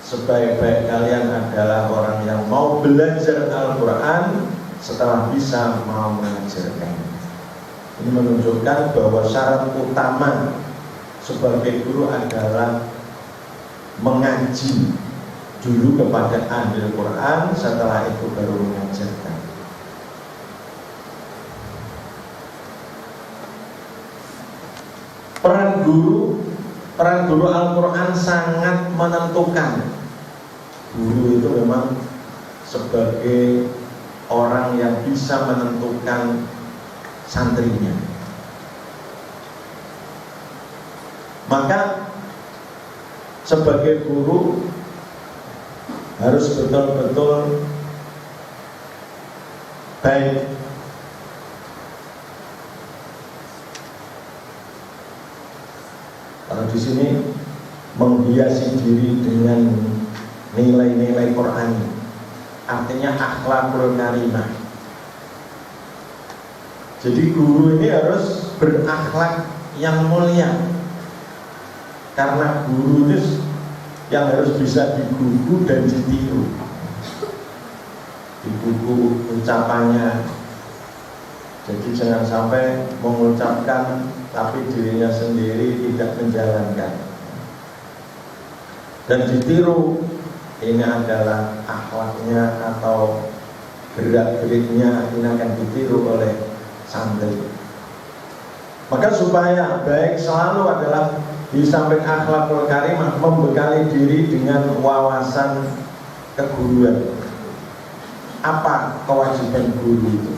sebaik-baik kalian adalah orang yang mau belajar Al-Quran setelah bisa mau mengajarkan. Ini menunjukkan bahwa syarat utama sebagai guru adalah mengaji dulu kepada ahli Al-Quran, setelah itu baru mengajarkan. Peran guru Al-Quran sangat menentukan. Guru itu memang sebagai orang yang bisa menentukan santrinya. Maka sebagai guru harus betul-betul baik kalau di sini menghiasi diri dengan nilai-nilai Quran, artinya akhlakul karimah. Jadi guru ini harus berakhlak yang mulia, karena guru itu yang harus bisa digugu dan ditiru. Digugu ucapannya, jadi jangan sampai mengucapkan tapi dirinya sendiri tidak menjalankan. Dan ditiru, ini adalah akhlaknya atau gerak-geriknya ini akan ditiru oleh santri. Maka supaya baik selalu adalah di samping akhlakul karimah, membekali diri dengan wawasan keguruan. Apa kewajiban guru itu?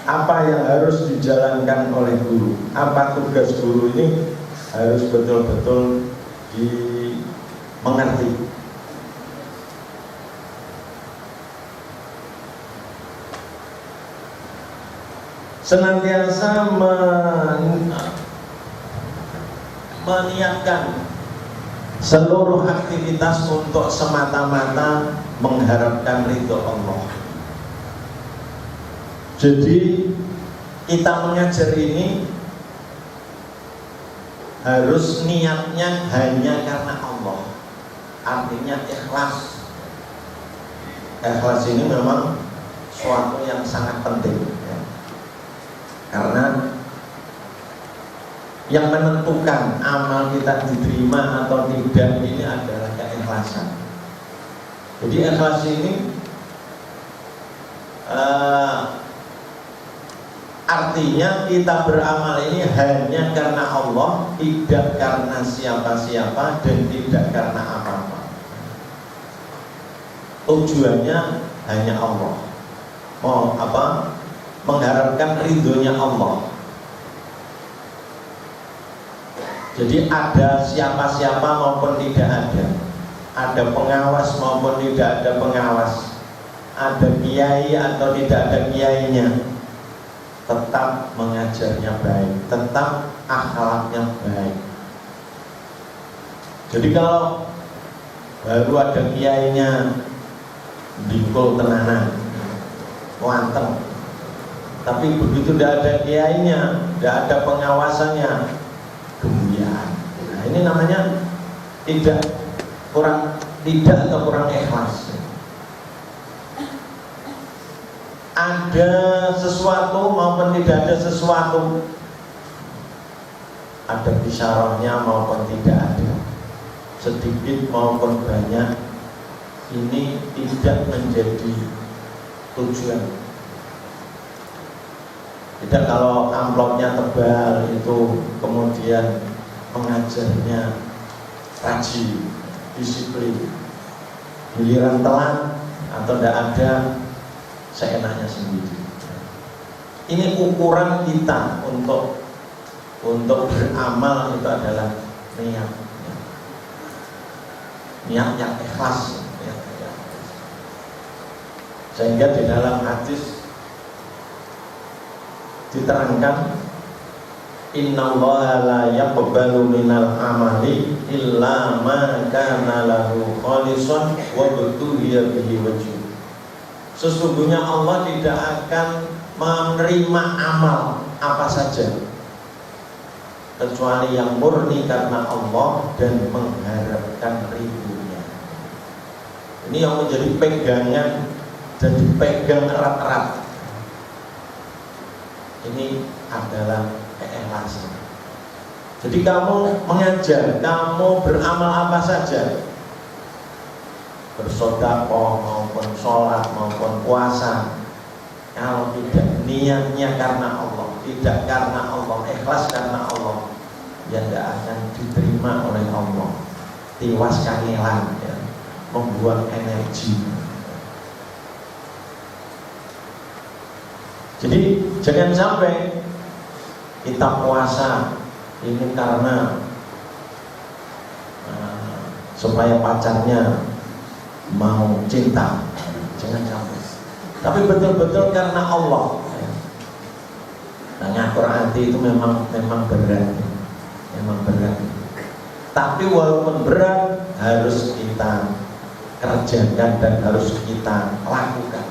Apa yang harus dijalankan oleh guru? Apa tugas guru ini harus betul-betul dimengerti. Senantiasa meniatkan seluruh aktivitas untuk semata-mata mengharapkan ridho Allah. Jadi kita mengajar ini harus niatnya hanya karena Allah, artinya ikhlas. Ikhlas ini memang suatu yang sangat penting ya. Karena yang menentukan amal kita diterima atau tidak ini adalah keikhlasan. Jadi ikhlas ini artinya kita beramal ini hanya karena Allah, tidak karena siapa-siapa dan tidak karena apa-apa. Tujuannya hanya Allah. Mau apa? Mengharapkan ridhonya Allah. Jadi ada siapa-siapa maupun tidak ada pengawas maupun tidak ada pengawas, ada kiai atau tidak ada kiainya, tetap mengajarnya baik, tetap akhlaknya baik. Jadi kalau baru ada kiainya bingkul tenanan, wanteng, tapi begitu tidak ada kiainya, tidak ada pengawasannya, gembian. Nah, ini namanya kurang ikhlas. Ada sesuatu maupun tidak ada sesuatu, ada bisyarahnya maupun tidak ada, sedikit maupun banyak, ini tidak menjadi tujuan. Tidak kalau amplopnya tebal itu kemudian mengajarnya rajin, disiplin, giliran telat atau tidak ada seenaknya sendiri. Ini ukuran kita untuk beramal itu adalah niat yang ikhlas. Sehingga di dalam hadis diterangkan, innallaha la yaqbalu minal amali illa ma kana lahu khalisan wa butughiya bihi wajh. Sesungguhnya Allah tidak akan menerima amal apa saja kecuali yang murni karena Allah dan mengharapkan ridhonya. Ini yang menjadi pegangan dan dipegang erat-erat. Ini adalah keikhlasan. Jadi kamu mengajar, kamu beramal apa saja, bersedekah maupun sholat maupun puasa, kalau tidak niatnya karena Allah, tidak karena Allah, ikhlas karena Allah, ya tidak akan diterima oleh Allah. Tiwas kangelan, ya, membuang energi. Jadi jangan sampai kita puasa ini karena supaya pacarnya mau cinta, jangan sampai. Tapi betul-betul karena Allah. Nah, ngatur hati itu memang berat, memang berat. Tapi walaupun berat harus kita kerjakan dan harus kita lakukan.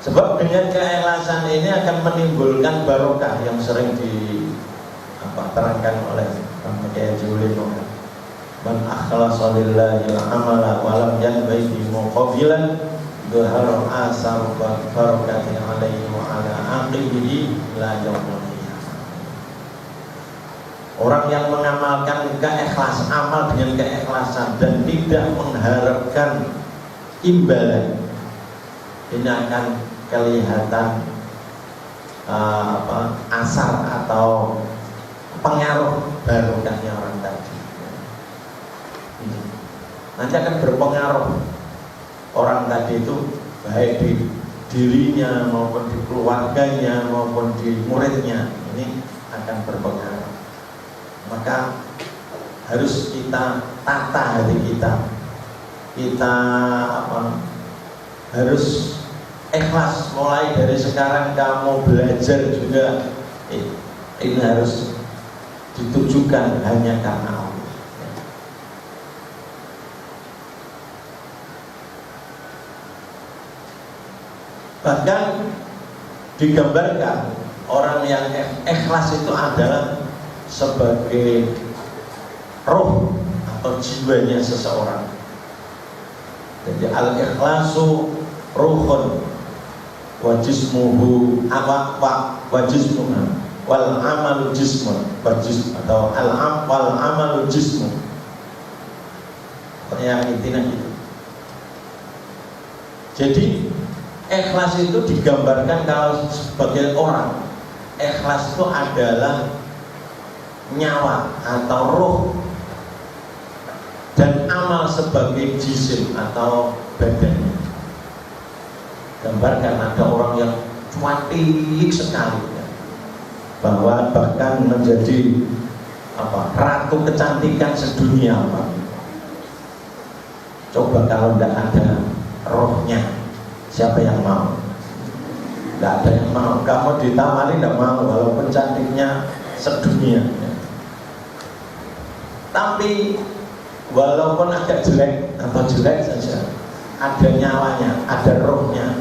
Sebab dengan keikhlasan ini akan menimbulkan barokah yang sering diterangkan oleh Kiai Haji Ulil. Man akhlasa lillahi al-amala wa lam yanwi bi muqabilan dhahara asar barakati alaihi wa ala aqibihi la yaumul qiyamah. Orang yang mengamalkan keikhlasan, amal dengan keikhlasan dan tidak mengharapkan imbalan, ini akan kelihatan asar atau pengaruh barokahnya orang tadi. Nanti akan berpengaruh orang tadi itu, baik di dirinya maupun di keluarganya maupun di muridnya, ini akan berpengaruh. Maka harus kita tata hati kita harus ikhlas. Mulai dari sekarang kamu belajar juga, ini harus ditujukan hanya karena Allah. Bahkan digambarkan orang yang ikhlas itu adalah sebagai roh atau jiwanya seseorang. Jadi al-ikhlasu ruhun wa jismuhu wa jismuhu wal amalu jismun atau wal amalu jismun. Yang intinya gitu. Jadi ikhlas itu digambarkan kalau sebagai orang, ikhlas itu adalah nyawa atau roh, dan amal sebagai jisim atau badannya. Gambarkan ada orang yang cuatik sekali, ya, bahwa bahkan menjadi ratu kecantikan sedunia, Pak. Coba kalau tidak ada rohnya, siapa yang mau? Tidak ada yang mau. Kamu ditamani tidak mau, walaupun cantiknya sedunia, ya. Tapi walaupun agak jelek atau jelek saja, ada nyawanya, ada rohnya,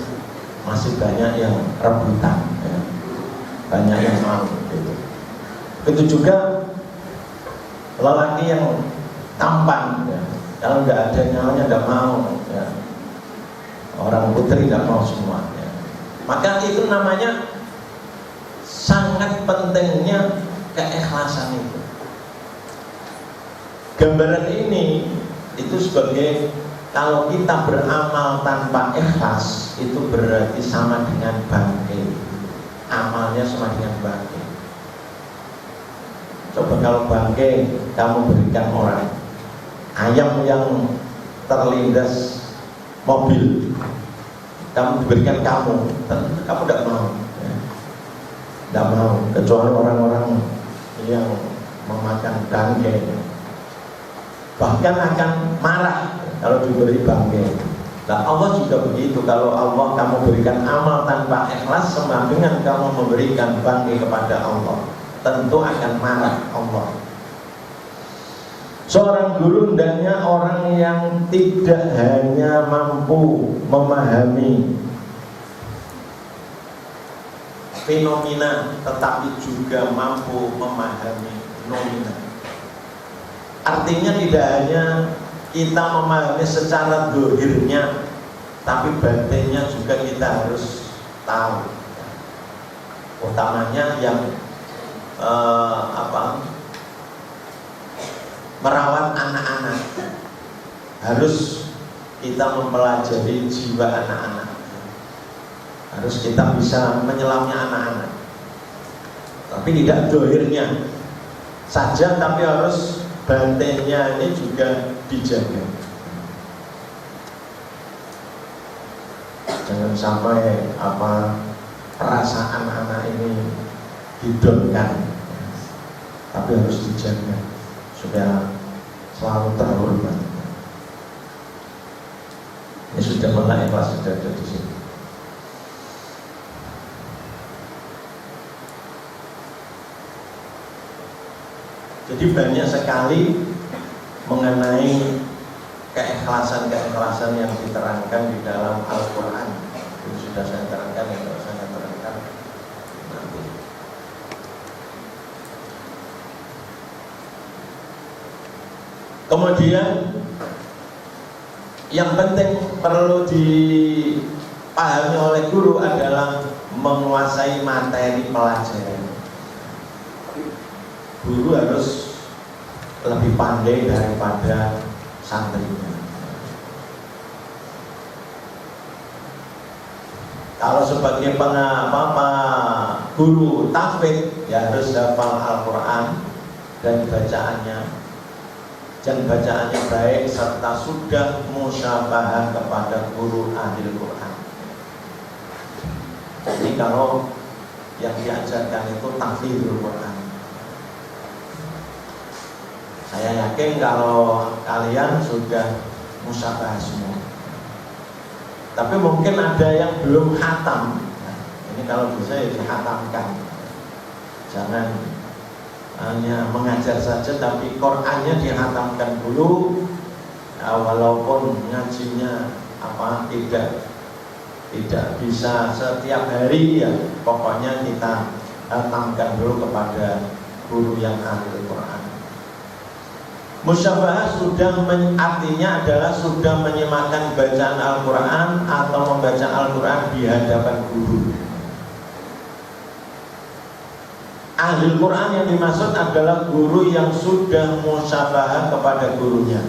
masih banyak yang rebutan, ya. Banyak yang mau, gitu. Begitu juga lelaki yang tampan, ya. Kalau nggak ada nyawanya nggak mau, ya. Orang putri nggak mau semua, ya. Maka itu namanya sangat pentingnya keikhlasan itu. Gambaran ini itu sebagai, kalau kita beramal tanpa ikhlas itu berarti sama dengan bangkai. Amalnya sama dengan bangkai. Coba kalau bangkai kamu berikan orang, ayam yang terlindas mobil, kamu diberikan kamu tidak mau, ya. Tidak mau, kecuali orang-orang yang memakan bangkai, bahkan akan marah kalau diberi bangkai. Nah, Allah juga begitu. Kalau Allah kamu berikan amal tanpa ikhlas, sama dengan kamu memberikan bangkai kepada Allah, tentu akan marah Allah. Seorang guru hendaknya orang yang tidak hanya mampu memahami fenomena, tetapi juga mampu memahami nomina. Artinya tidak hanya kita memahami secara dohirnya, tapi batinnya juga kita harus tahu. Utamanya yang merawat anak-anak, harus kita mempelajari jiwa anak-anak, harus kita bisa menyelamnya anak-anak, tapi tidak dohirnya saja, tapi harus batinnya ini juga dijaga. Jangan sampai perasaan anak ini didonkan, tapi harus dijaga supaya selalu terhormat. Ini sudah mulai kelas sudah ada di sini. Jadi banyak sekali mengenai keikhlasan yang diterangkan di dalam Al-Quran. Ini sudah saya terangkan, yang saya terangkan nanti. Kemudian yang penting perlu dipahami oleh guru adalah menguasai materi pelajaran. Guru harus lebih pandai daripada santrinya. Kalau sebagai guru tahfidz, ya harus hafal Al-Quran dan bacaannya, dan bacaannya baik serta sudah musyabahah kepada guru ahli Quran. Jadi kalau yang diajarkan itu tahfidzul Quran, saya yakin kalau kalian sudah musyabahah semua. Tapi mungkin ada yang belum khatam. Ini kalau bisa ya dihatamkan. Jangan hanya mengajar saja, tapi Qurannya dihatamkan dulu. Ya, walaupun ngajinya tidak bisa setiap hari, ya pokoknya kita hatamkan dulu kepada guru yang ahli Quran. Musyabahah artinya adalah sudah menyimakkan bacaan Al-Quran atau membaca Al-Quran di hadapan guru. Ahli Quran yang dimaksud adalah guru yang sudah musyabahah kepada gurunya,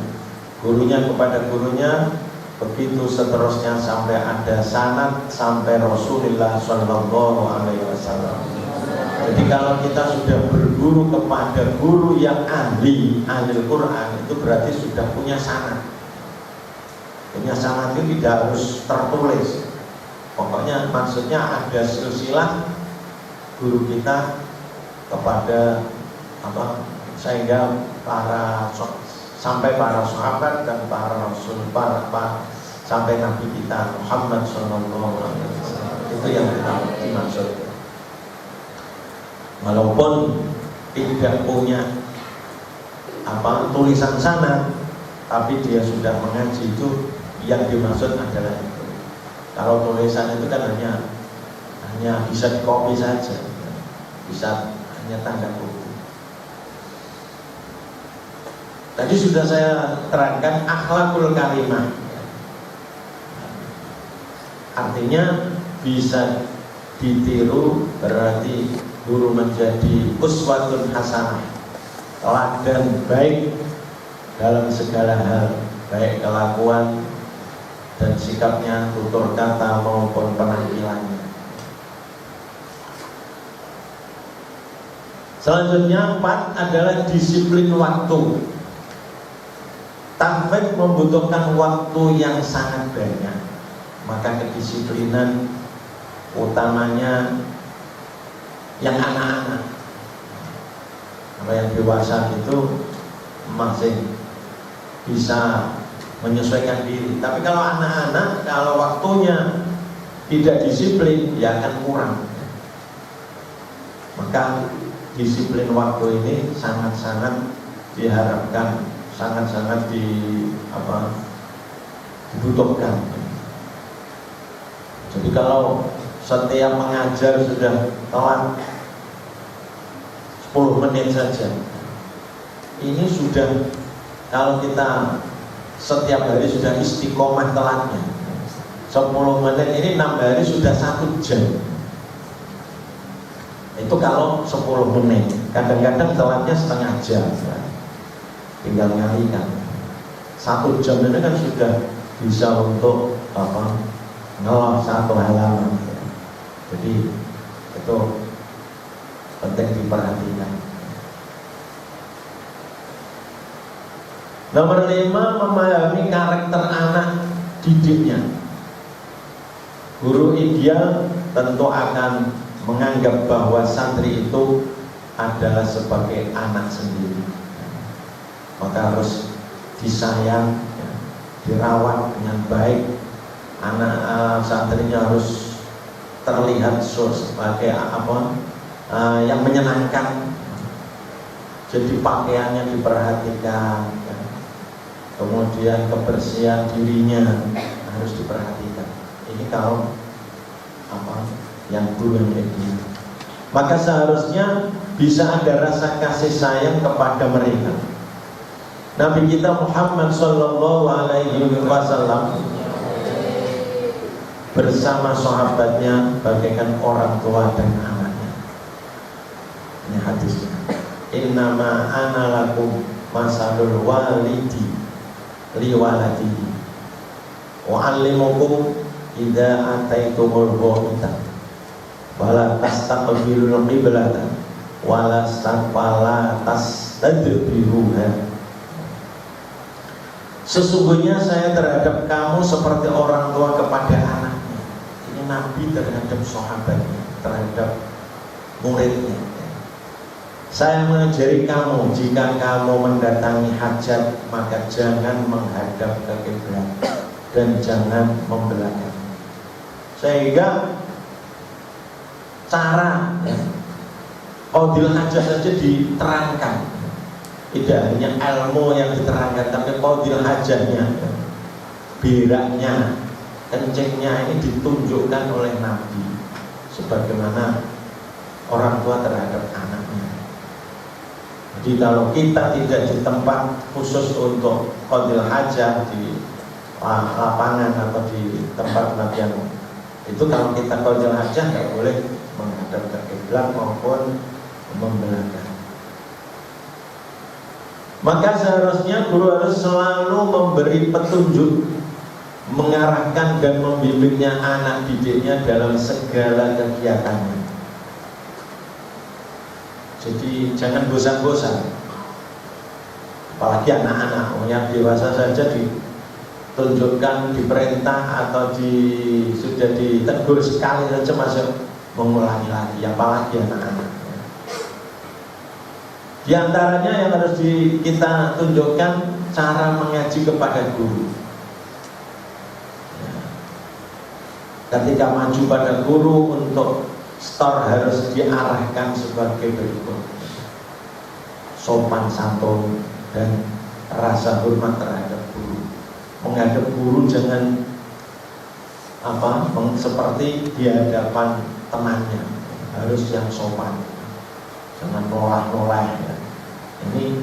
gurunya kepada gurunya, begitu seterusnya sampai ada sanad sampai Rasulullah Shallallahu Alaihi Wasallam. Jadi kalau kita sudah berguru kepada guru yang ahli Quran, itu berarti sudah punya sanad. Punya sanad itu tidak harus tertulis. Pokoknya maksudnya ada silsilah guru kita kepada sehingga sampai para sahabat dan para rasul, sampai Nabi kita Muhammad Sallallahu Alaihi Wasallam. Itu yang kita dimaksud. Walaupun tidak punya tulisan sanad, tapi dia sudah mengaji, itu yang dimaksud adalah itu. Kalau tulisan itu kan hanya bisa dikopi saja, bisa hanya tanda buku. Tadi sudah saya terangkan akhlakul karimah, artinya bisa ditiru, berarti guru menjadi uswatun hasanah, teladan baik dalam segala hal, baik kelakuan dan sikapnya, tutur kata maupun penampilannya. Selanjutnya 4 adalah disiplin waktu. Tahfidz membutuhkan waktu yang sangat banyak, maka kedisiplinan utamanya yang anak-anak. Kalau yang dewasa itu masih bisa menyesuaikan diri, tapi kalau anak-anak, kalau waktunya tidak disiplin, ya akan kurang. Maka disiplin waktu ini sangat-sangat diharapkan, sangat-sangat dibutuhkan. Jadi kalau setiap mengajar sudah telat 10 menit saja, ini sudah, kalau kita setiap hari sudah istiqomah telatnya 10 menit, ini 6 hari sudah 1 jam. Itu kalau 10 menit. Kadang-kadang telatnya setengah jam ya. Tinggal ngalikan 1 jam ini kan sudah bisa untuk ngeloh 1 halaman ya. Jadi itu penting diperhatikan. Nomor 5, memahami karakter anak didiknya. Guru ideal tentu akan menganggap bahwa santri itu adalah sebagai anak sendiri. Maka harus disayang, ya, dirawat dengan baik. Anak santrinya harus terlihat sebagai yang menyenangkan. Jadi pakaiannya diperhatikan, ya. Kemudian kebersihan dirinya harus diperhatikan. Ini kalau yang guru yang kayak gini. Maka seharusnya bisa ada rasa kasih sayang kepada mereka. Nabi kita Muhammad Sallallahu Alaihi Wasallam bersama sahabatnya bagaikan orang tua dan anaknya. Ini hadisnya. Innama ana lakum masalul walidi liwaladihi wa 'allimukum idza ataitumul ghaita wala tastaqbilul qiblata wala tastadbiruha. Sesungguhnya saya terhadap kamu seperti orang tua kepada anaknya. Ini Nabi terhadap sahabatnya, terhadap muridnya. Saya mengajari kamu, jika kamu mendatangi hajat, maka jangan menghadap ke kiblat dan jangan membelakang. Sehingga cara qadil hajat saja diterangkan. Tidak hanya ilmu yang diterangkan, tapi qadil hajatnya, beraknya, kencingnya ini ditunjukkan oleh Nabi sebagaimana orang tua terhadap anaknya. Jadi kalau kita tidak di tempat khusus untuk qadil hajat di lapangan atau di tempat latihan, itu kalau kita qadil hajat tidak boleh menghadap ke kiblat maupun membelakang. Maka seharusnya guru harus selalu memberi petunjuk, mengarahkan dan membimbingnya anak didiknya dalam segala kegiatannya. Jadi jangan bosan-bosan. Apalagi anak-anak, yang dewasa saja ditunjukkan, diperintah atau sudah ditegur sekali saja masih mengulangi lagi, apalagi anak-anak. Di antaranya yang harus kita tunjukkan cara mengaji kepada guru. Ketika maju pada guru untuk store harus diarahkan sebagai berikut: sopan santun dan rasa hormat terhadap guru. Menghadap guru jangan seperti di hadapan temannya, harus yang sopan, jangan nolah-nolah ya. Ini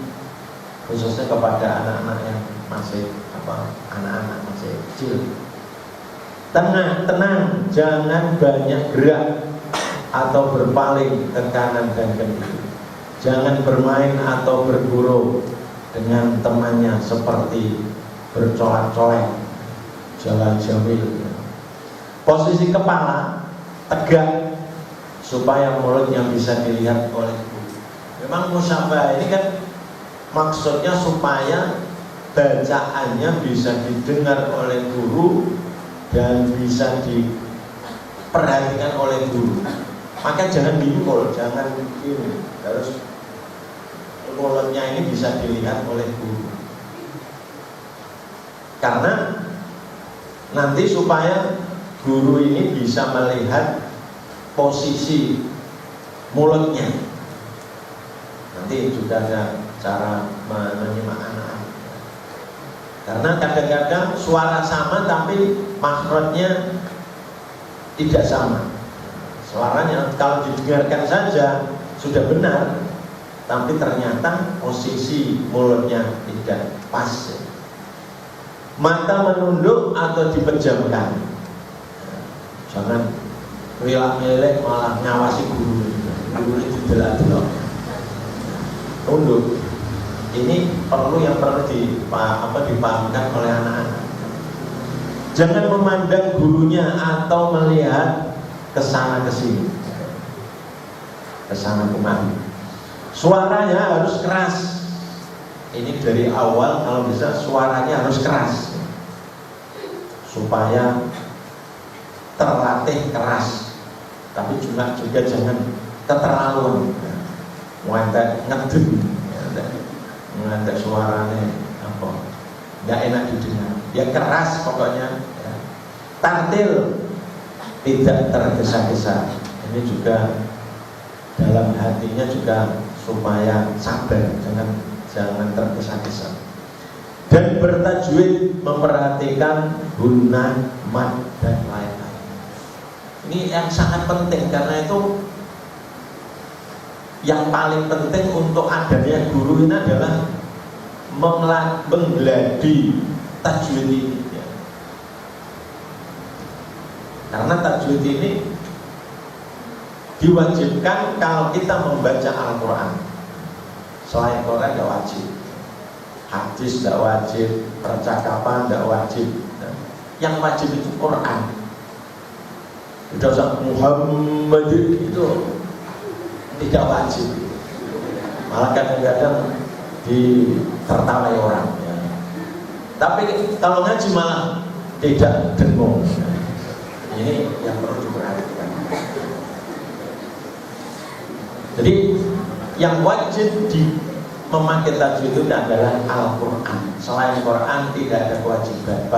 khususnya kepada anak-anak yang masih anak-anak masih kecil. Tenang, jangan banyak gerak atau berpaling ke kanan dan ke kiri. Jangan bermain atau bergurau dengan temannya seperti bercolak-colek, jalan jawil. Posisi kepala tegak supaya mulutnya bisa dilihat oleh guru. Memang musyabah ini kan maksudnya supaya bacaannya bisa didengar oleh guru dan bisa diperhatikan oleh guru. Maka jangan dipukul, jangan ini, harus mulutnya ini bisa dilihat oleh guru. Karena nanti supaya guru ini bisa melihat posisi mulutnya. Nanti juga ada cara menyimak anak-anak. Karena kadang-kadang suara sama tapi makhrajnya tidak sama. Suaranya kalau didengarkan saja sudah benar, tapi ternyata posisi mulutnya tidak pas. mata menunduk atau dipejamkan. Jangan melek malah ngawasi guru itu delok-delok. Tunduk. Ini yang perlu dipahamkan oleh anak-anak. Jangan memandang gurunya atau melihat kesana kesini, kesana kemari. Suaranya harus keras. Ini dari awal kalau bisa suaranya harus keras supaya terlatih keras. Tapi juga jangan keterlaluan. Muantek ngedem, muantek suaranya nggak enak didengar. Ya keras pokoknya. Ya. Tartil, tidak tergesa-gesa. Ini juga dalam hatinya juga supaya sabar, jangan tergesa-gesa. Dan bertajwid, memperhatikan guna, mad dan lain-lain. Ini yang sangat penting karena itu yang paling penting untuk adanya guru ini adalah menggeladi tajwid ini. Ya. Karena tajwid ini diwajibkan kalau kita membaca Al-Quran. Selain Quran tidak wajib, hadis tidak wajib, percakapan tidak wajib. Yang wajib itu Quran. Tidak usah Muhammad itu tidak wajib. Malah kadang-kadang ditertawai orang. Ya. Tapi kalau ngaji malah tidak dengung. Ini yang perlu diperhatikan. Jadi yang wajib memakai tajwid itu adalah Al-Quran. Selain Quran tidak ada kewajiban.